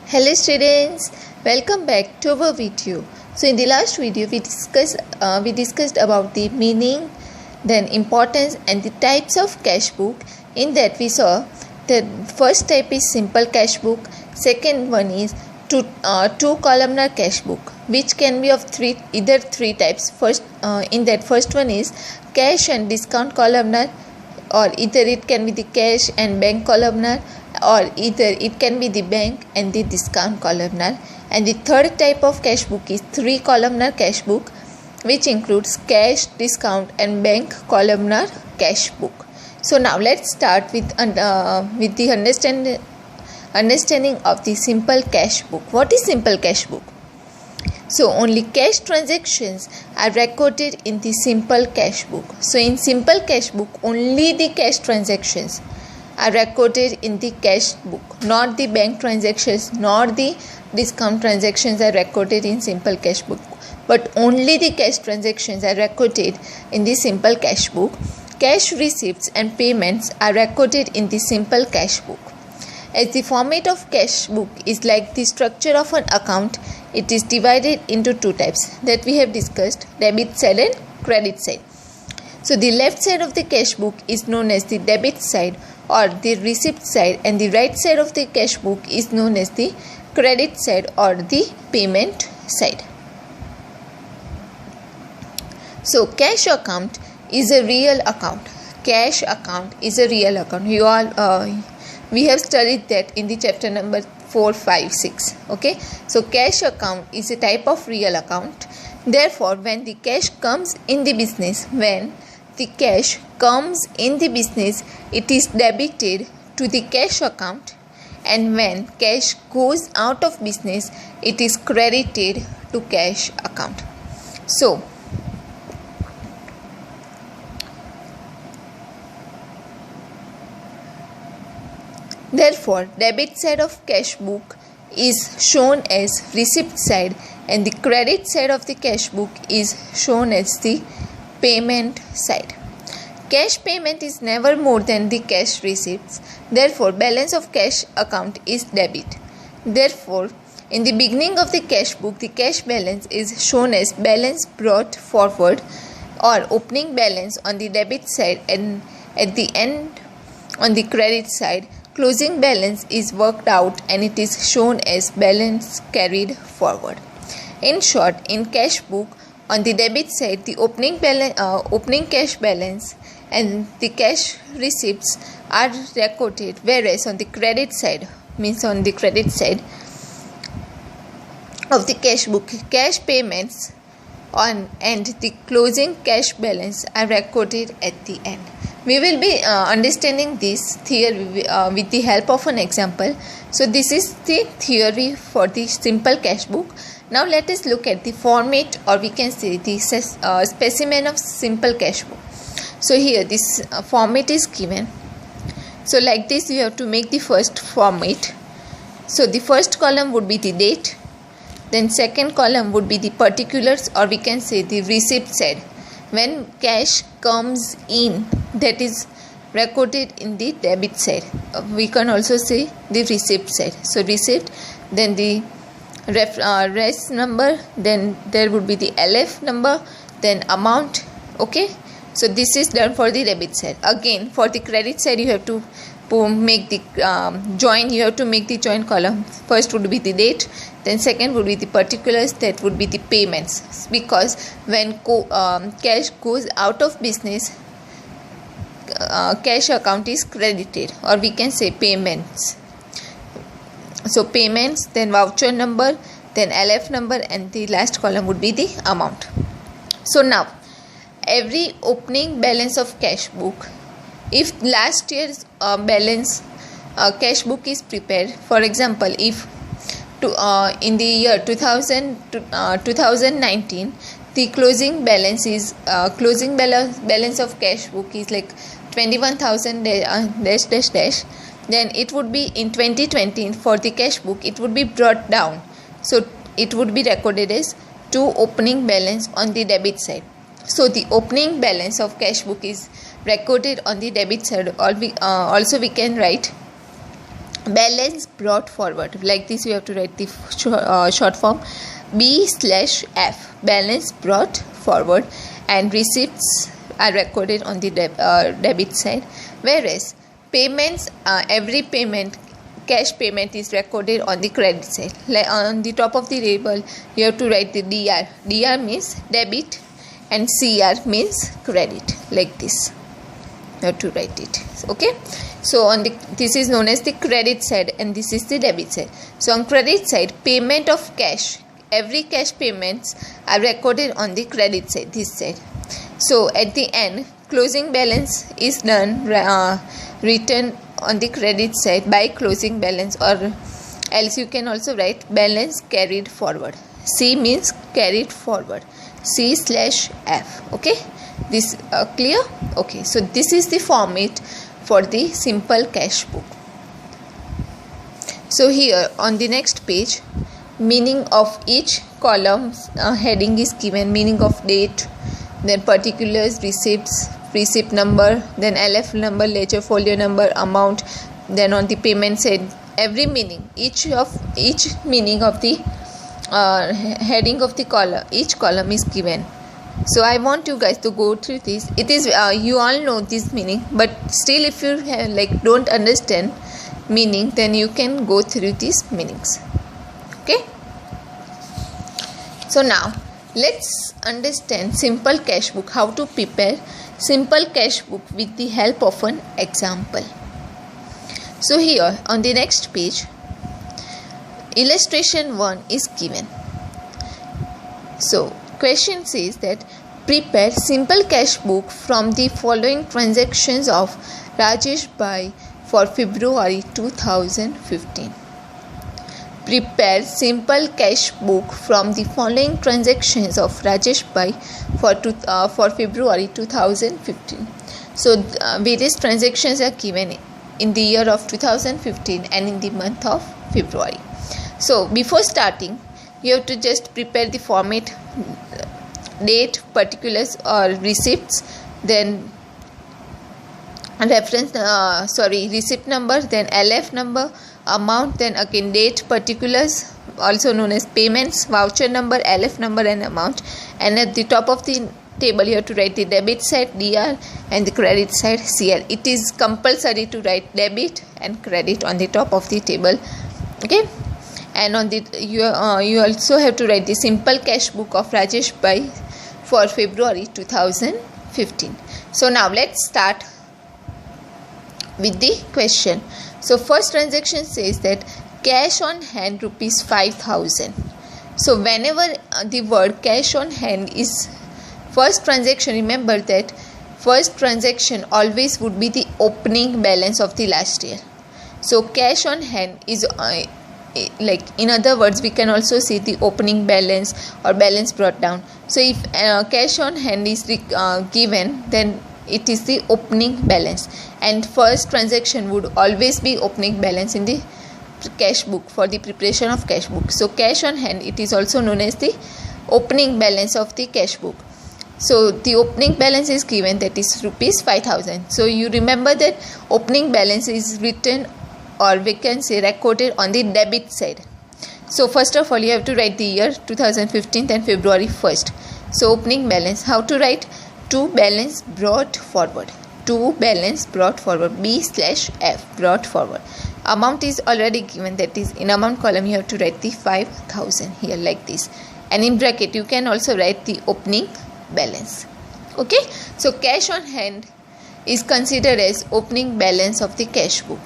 Hello students, welcome back to our video. So in the last video we discussed about the meaning, then importance and the types of cash book. In that we saw the first type is simple cash book, second one is two columnar cash book, which can be of either three types. First one is cash and discount columnar, or either it can be the cash and bank columnar, or either it can be the bank and the discount columnar. And the third type of cash book is three columnar cash book, which includes cash, discount and bank columnar cash book. So now let's start with the understanding of the simple cash book. What is simple cash book? So only cash transactions are recorded in the simple cash book. So in simple cash book, only the cash transactions are recorded in the cash book, not the bank transactions, nor the discount transactions are recorded in simple cash book, but only the cash transactions are recorded in the simple cash book. Cash receipts and payments are recorded in the simple cash book. As the format of cash book is like the structure of an account, it is divided into two types that we have discussed: debit side and credit side. So the left side of the cash book is known as the debit side or the receipt side, and the right side of the cash book is known as the credit side or the payment side. So cash account is a real account. Cash account is a real account. We have studied that in the chapter number 4, 5, 6. Okay. So cash account is a type of real account. Therefore, when the cash comes in the business, it is debited to the cash account, and when cash goes out of business, it is credited to cash account. So therefore, debit side of cash book is shown as receipt side, and the credit side of the cash book is shown as the payment side. Cash payment is never more than the cash receipts. Therefore, balance of cash account is debit. Therefore, in the beginning of the cash book, the cash balance is shown as balance brought forward or opening balance on the debit side, and at the end on the credit side, closing balance is worked out and it is shown as balance carried forward. In short, in cash book, on the debit side, the opening cash balance and the cash receipts are recorded, whereas on the credit side of the cash book, cash payments and the closing cash balance are recorded at the end. We will be understanding this theory with the help of an example. So this is the theory for the simple cash book. Now let us look at the format, or we can say the specimen of simple cash book. So here this format is given. So like this you have to make the first format. So the first column would be the date, then second column would be the particulars, or we can say the receipt side. When cash comes in, that is recorded in the debit side. We can also say the receipt side. So receipt, then the res number, then there would be the LF number, then amount. Okay. So this is done for the debit side. Again, for the credit side, you have to make the join. You have to make the join column. First would be the date, then second would be the particulars, that would be the payments. Because when cash goes out of business, cash account is credited, or we can say payments. So payments, then voucher number, then LF number, and the last column would be the amount. So now, every opening balance of cash book, if last year's cash book is prepared, for example, if in the year 2019, the closing balance of cash book is like 21,000 dash dash dash, then it would be in 2020 for the cash book, it would be brought down. So it would be recorded as to opening balance on the debit side. So the opening balance of cash book is recorded on the debit side. Also we can write balance brought forward. Like this, you have to write the short form B/F, balance brought forward, and receipts are recorded on the debit side, whereas payments, every payment, cash payment is recorded on the credit side. Like on the top of the table, you have to write the DR. DR means debit and CR means credit, like this. You have to write it. Okay. So on this is known as the credit side and this is the debit side. So on credit side, payment of cash, every cash payments are recorded on the credit side, this side. So at the end, closing balance is done, written on the credit side by closing balance, or else you can also write balance carried forward. C means carried forward, C/F. Okay, this clear? Okay, so this is the format for the simple cash book. So here on the next page, meaning of each column heading is given, meaning of date, then particulars, receipts, receipt number, then LF number, ledger folio number, amount, then on the payment side, every meaning, each meaning of the heading of the column, each column is given. So I want you guys to go through this. It is you all know this meaning, but still if you don't understand meaning, then you can go through these meanings. Okay. So now let's understand simple cash book, how to prepare simple cash book with the help of an example. So here on the next page, illustration 1 is given. So question says that prepare simple cash book from the following transactions of Rajesh Bhai for February 2015. Prepare simple cash book from the following transactions of Rajesh Bhai for February 2015. So various transactions are given in the year of 2015 and in the month of February. So before starting, you have to just prepare the format, date, particulars or receipts, then receipt number, then LF number, amount, then again date, particulars, also known as payments, voucher number, LF number and amount, and at the top of the table you have to write the debit side DR and the credit side CL. It is compulsory to write debit and credit on the top of the table. Okay. And on the you also have to write the simple cash book of Rajesh Bhai for February 2015. So now let's start with the question. So first transaction says that cash on hand rupees 5,000. So whenever the word cash on hand is first transaction, remember that first transaction always would be the opening balance of the last year. So cash on hand is like, in other words, we can also see the opening balance or balance brought down. So if cash on hand is given, then it is the opening balance, and first transaction would always be opening balance in the cash book for the preparation of cash book. So cash on hand, it is also known as the opening balance of the cash book. So the opening balance is given, that is rupees 5,000. So you remember that opening balance is written, or we can say recorded, on the debit side. So first of all, you have to write the year 2015 and February 1st. So opening balance, how to write? To balance brought forward, to balance brought forward, B/F, brought forward. Amount is already given, that is in amount column you have to write the 5,000 here, like this, and in bracket you can also write the opening balance. Okay, so cash on hand is considered as opening balance of the cash book,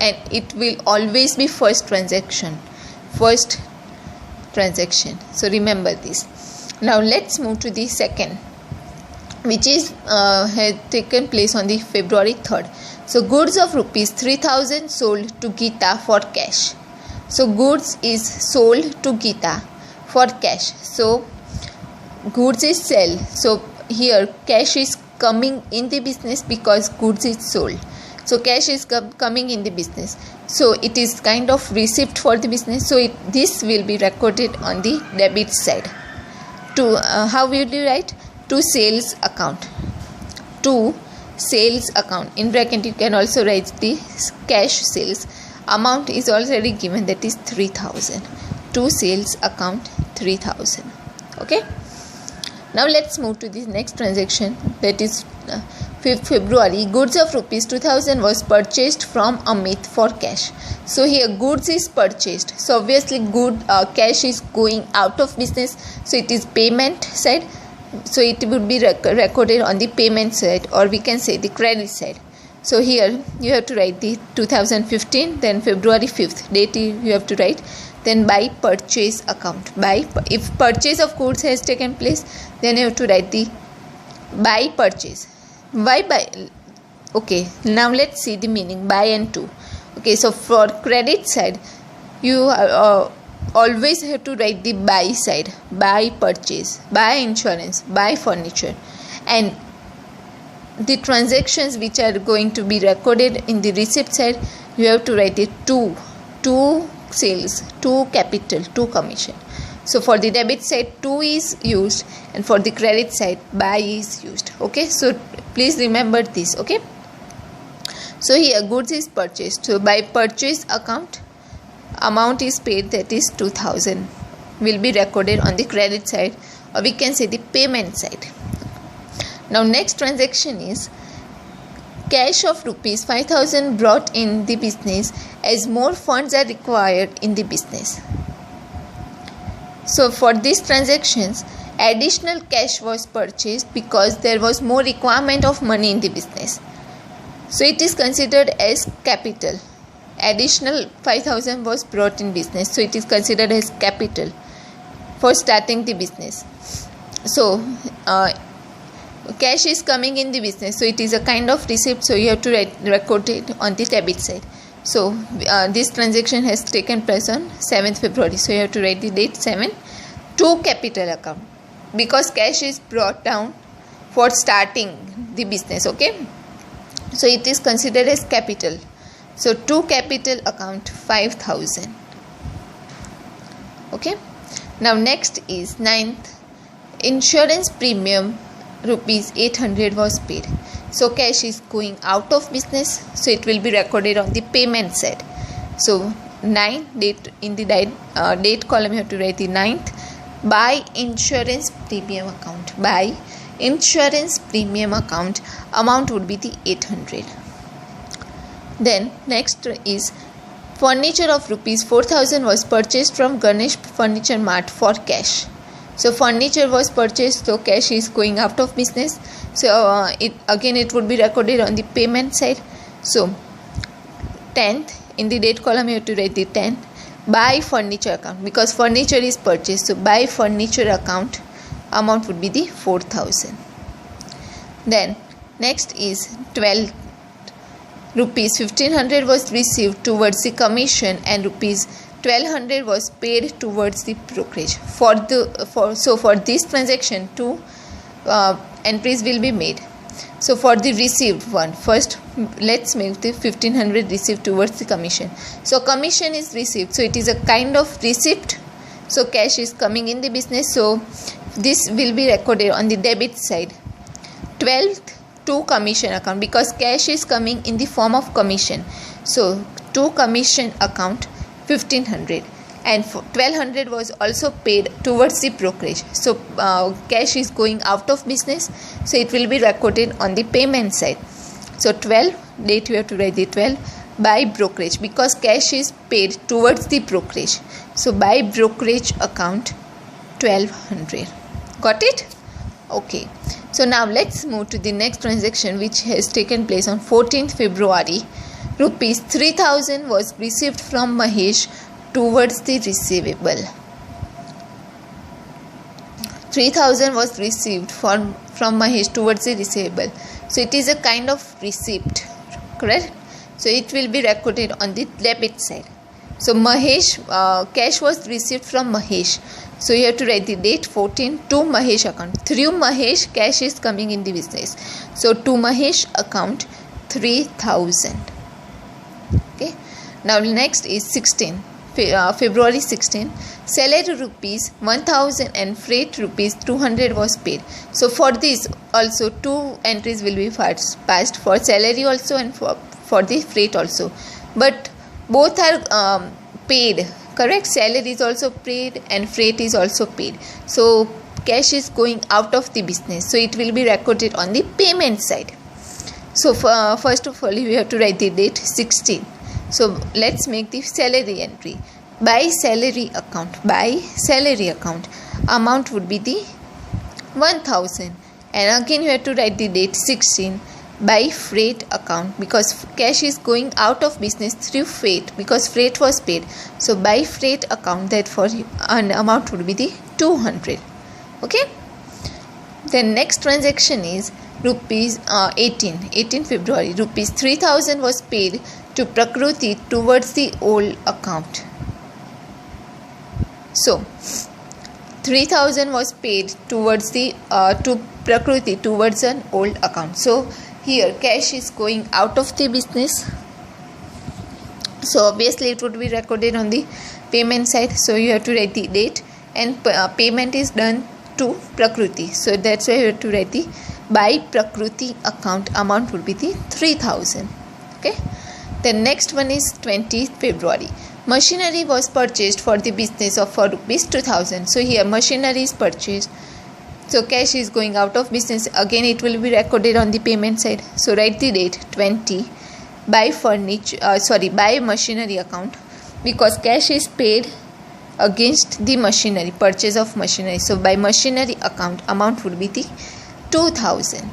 and it will always be first transaction. So remember this. Now let's move to the second, which is had taken place on the February 3rd. So goods of rupees 3,000 sold to Geeta for cash. So goods is sold to Geeta for cash. So goods is sell. So here cash is coming in the business because goods is sold. So cash is coming in the business. So it is kind of receipt for the business. So this will be recorded on the debit side. To how will you write? To sales account. To sales account. In bracket you can also write the cash sales. amount is already given, that is 3000. To sales account 3000. Okay. Now let's move to the next transaction, that is 5th February. Goods of rupees 2000 was purchased from Amit for cash. So here goods is purchased. So obviously cash is going out of business. So it is payment side. So it would be recorded on the payment side, or we can say the credit side. So here you have to write the 2015, then February 5th date you have to write. Then by purchase account, if purchase of goods has taken place, then you have to write the by purchase. Why by? Okay, now let's see the meaning by and to. Okay, so for credit side, you always have to write the by side, by purchase, by insurance, by furniture, and the transactions which are going to be recorded in the receipt side, you have to write it to sales, to capital, to commission. So for the debit side, to is used, and for the credit side, by is used. Okay, so please remember this. Okay, so here goods is purchased. So by purchase account, amount is paid, that is 2000, will be recorded on the credit side, or we can say the payment side. Now next transaction is cash of rupees 5000 brought in the business as more funds are required in the business. So for these transactions, additional cash was purchased because there was more requirement of money in the business. So it is considered as capital. Additional 5000 was brought in business, so it is considered as capital for starting the business. So cash is coming in the business, so it is a kind of receipt, so you have to record it on the debit side. So this transaction has taken place on 7th February, so you have to write the date 7 to capital account, because cash is brought down for starting the business. Okay, so it is considered as capital. So to capital account 5000. Okay, now next is 9th, insurance premium rupees 800 was paid. So cash is going out of business, so it will be recorded on the payment side. So 9 date, in the date column you have to write the 9th, by insurance premium account. By insurance premium account, amount would be the 800. Then next is furniture of rupees 4000 was purchased from Ganesh Furniture Mart for cash. So furniture was purchased, so cash is going out of business. So it would be recorded on the payment side. So 10th, in the date column you have to write the 10th, by furniture account, because furniture is purchased. So by furniture account, amount would be the 4000. Then next is 12th, rupees 1500 was received towards the commission and rupees 1200 was paid towards the brokerage. For this transaction, two entries will be made. So for the received one, first let's make the 1500 received towards the commission. So commission is received, so it is a kind of receipt. So cash is coming in the business, so this will be recorded on the debit side. 12th, to commission account, because cash is coming in the form of commission. So to commission account 1500, and 1200 was also paid towards the brokerage. So cash is going out of business, so it will be recorded on the payment side. So 12 date you have to write the 12, by brokerage, because cash is paid towards the brokerage. So by brokerage account 1200. Got it? Okay, so now let's move to the next transaction, which has taken place on 14th February. Rupees 3000 was received from Mahesh towards the receivable. 3000 was received from Mahesh towards the receivable. So it is a kind of receipt, correct? So it will be recorded on the debit side. So Mahesh, cash was received from Mahesh. So you have to write the date 14 to Mahesh account. Through Mahesh, cash is coming in the business. So to Mahesh account 3000. Okay. Now next is 16. February 16. Salary rupees 1000 and freight rupees 200 was paid. So for this also two entries will be passed, for salary also and for the freight also. But both are paid, correct? Salary is also paid and freight is also paid. So cash is going out of the business, so it will be recorded on the payment side. So first of all, you have to write the date 16. So let's make the salary entry. By salary account, amount would be the 1000, and again you have to write the date 16. By freight account, because cash is going out of business through freight, because freight was paid. So by freight account, that for an amount would be the 200. Okay. The next transaction is rupees 18 February. Rupees 3000 was paid to Prakriti towards the old account. So 3000 was paid towards the to Prakriti towards an old account. So here cash is going out of the business, so obviously it would be recorded on the payment side. So you have to write the date, and payment is done to Prakriti, so that's why you have to write the by Prakriti account, amount would be the 3000. Okay. The next one is 20th February. Machinery was purchased for the business of for rupees 2000. So here machinery is purchased, so cash is going out of business. Again it will be recorded on the payment side. So write the date 20 by by machinery account, because cash is paid against the machinery, purchase of machinery. So by machinery account, amount would be the 2000.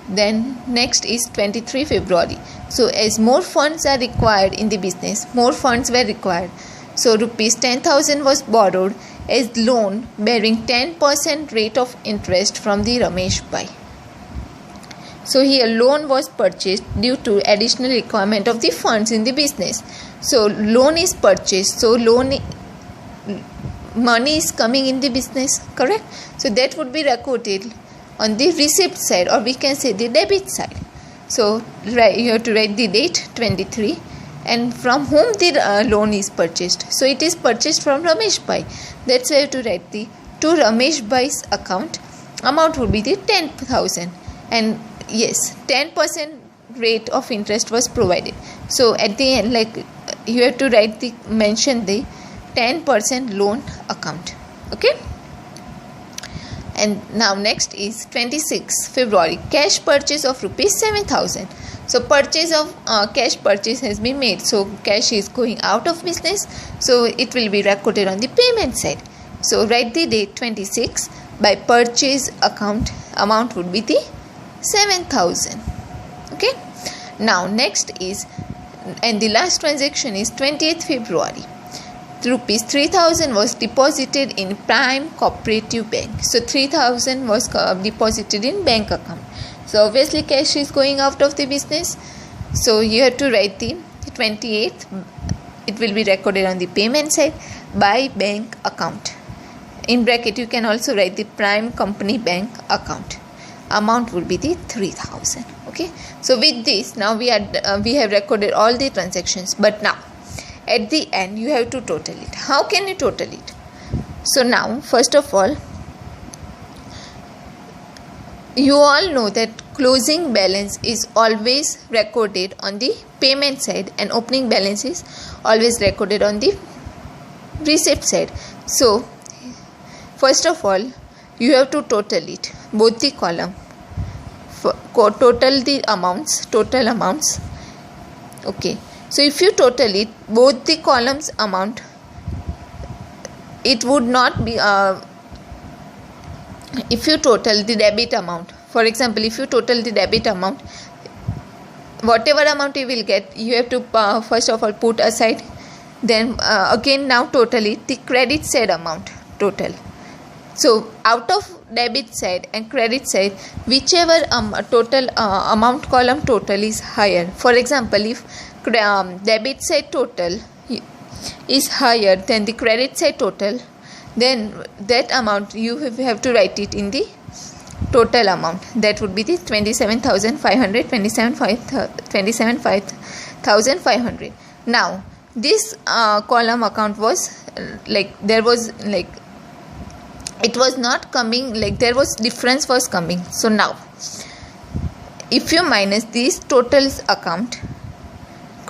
Then next is 23 February. So as more funds are required in the business, more funds were required. So rupees 10,000 was borrowed as loan bearing 10% rate of interest from the Ramesh Bhai. So here loan was purchased due to additional requirement of the funds in the business. So loan is purchased, so money is coming in the business, correct? So that would be recorded on the receipt side, or we can say the debit side. So you have to write the date 23, and from whom the loan is purchased. So it is purchased from Ramesh Bhai. That's why you have to write the to Ramesh Bhai's account, amount would be the 10,000, and yes, 10% rate of interest was provided. So at the end, like you have to mention the 10% loan account. Okay. And now next is 26 February. Cash purchase of rupees 7,000. So purchase of cash purchase has been made. So cash is going out of business. So it will be recorded on the payment side. So write the date 26. By purchase account, amount would be the 7,000. Okay. Now next is, and the last transaction is 20th February. Rupees 3,000 was deposited in Prime Cooperative Bank. So 3,000 was deposited in bank account. So obviously cash is going out of the business. So you have to write the 28th. It will be recorded on the payment side by bank account. In bracket you can also write the Prime Company Bank account. Amount will be the 3,000. Okay. So with this, now we have recorded all the transactions. But now at the end you have to total it. How can you total it? So now first of all, you all know that closing balance is always recorded on the payment side, and opening balance is always recorded on the receipt side. So first of all, you have to total it, both the column, total the total amounts. Okay. So if you total it, both the columns amount, it would not be, if you total the debit amount, for example, if you total the debit amount, whatever amount you will get, you have to first of all put aside, then again now total it, the credit side amount total. So out of debit side and credit side, whichever total amount column total is higher. For example, if debit side total is higher than the credit side total, then that amount you have to write it in the total amount. That would be the 27,500, 27,500. Now this column account was it was not coming, there was difference was coming. So now if you minus these totals account,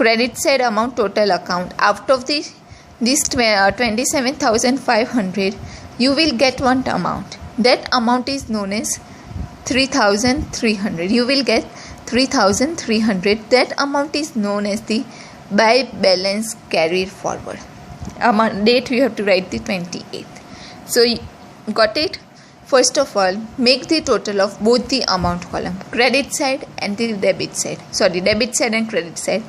credit side amount total account. Out of this 27,500, you will get one amount. That amount is known as 3,300. You will get 3,300. That amount is known as the by balance carried forward. Amount date you have to write the 28th. So got it? First of all, make the total of both the amount column, credit side and the debit side. Debit side and credit side.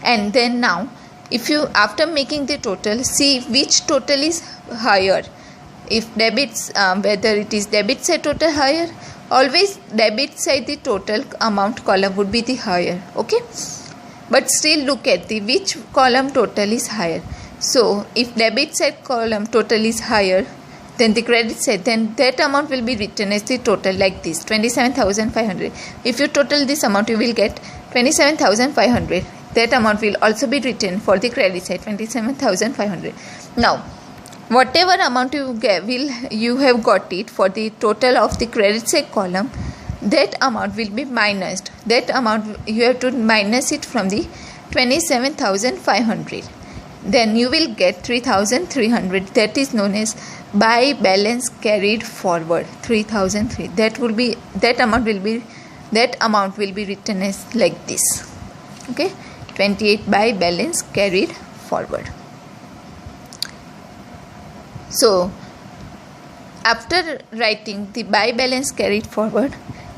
And then now, if you after making the total, see which total is higher. If debits, whether it is debit side total higher, always debit side the total amount column would be the higher. Okay, but still look at the which column total is higher. So if debit side column total is higher then the credit side, then that amount will be written as the total like this, 27,500. If you total this amount, you will get 27,500. That amount will also be written for the credit side, 27,500. Now, whatever amount you have got it for the total of the credit side column, that amount will be minused. That amount you have to minus it from the 27,500. Then you will get 3,300. That is known as by balance carried forward, 3,003. That amount will be written as like this. Okay, 28 by balance carried forward. So after writing the by balance carried forward,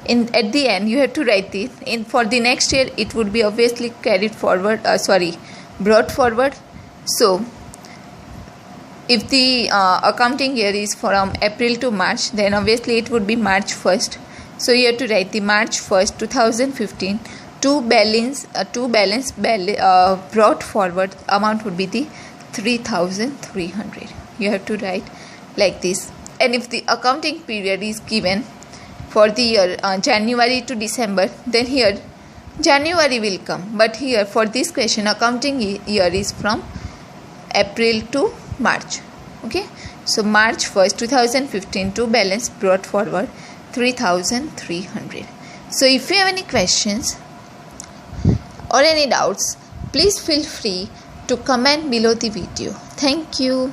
at the end you have to write it in for the next year. It would be obviously carried forward, brought forward. So if the accounting year is from April to March, then obviously it would be March 1st. So you have to write the March 1st 2015 to balance brought forward amount would be the 3,300. You have to write like this. And if the accounting period is given for the year January to December, then here January will come. But here for this question, accounting year is from April to March. Okay, so March 1st 2015 to balance brought forward 3,300. So if you have any questions or any doubts, please feel free to comment below the video. Thank you.